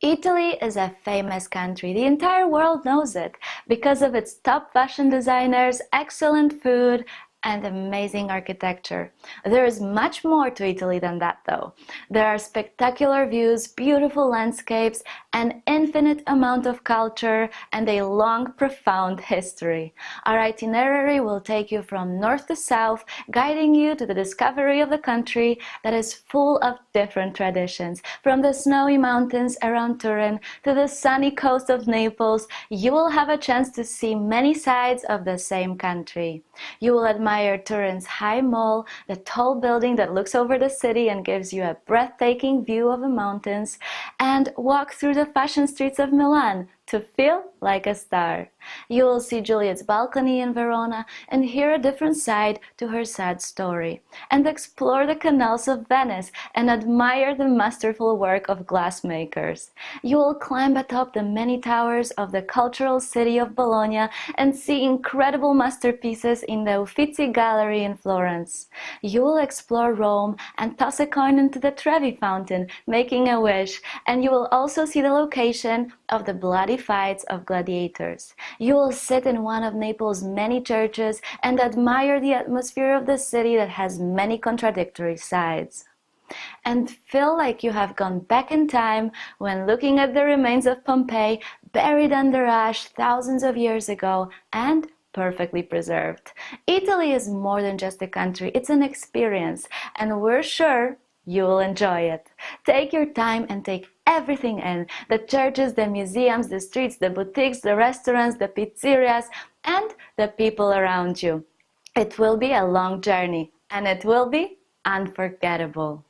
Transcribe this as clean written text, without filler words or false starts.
Italy is a famous country. The entire world knows it because of its top fashion designers, excellent food, and amazing architecture. There is much more to Italy than that, though. There are spectacular views, beautiful landscapes, an infinite amount of culture, and a long, profound history. Our itinerary will take you from north to south, guiding you to the discovery of the country that is full of different traditions. From the snowy mountains around Turin to the sunny coast of Naples, you will have a chance to see many sides of the same country. You will admire Turin's high mall, the tall building that looks over the city and gives you a breathtaking view of the mountains, and walk through the fashion streets of Milan to feel like a star. You will see Juliet's balcony in Verona and hear a different side to her sad story, and explore the canals of Venice and admire the masterful work of glassmakers. You will climb atop the many towers of the cultural city of Bologna and see incredible masterpieces in the Uffizi Gallery in Florence. You will explore Rome and toss a coin into the Trevi Fountain, making a wish, and you will also see the location of the bloody fights of gladiators. You will sit in one of Naples' many churches and admire the atmosphere of the city that has many contradictory sides. And feel like you have gone back in time when looking at the remains of Pompeii, buried under ash thousands of years ago and perfectly preserved. Italy is more than just a country, it's an experience, and we're sure you will enjoy it. Take your time and take everything in: the churches, the museums, the streets, the boutiques, the restaurants, the pizzerias, and the people around you. It will be a long journey, and it will be unforgettable.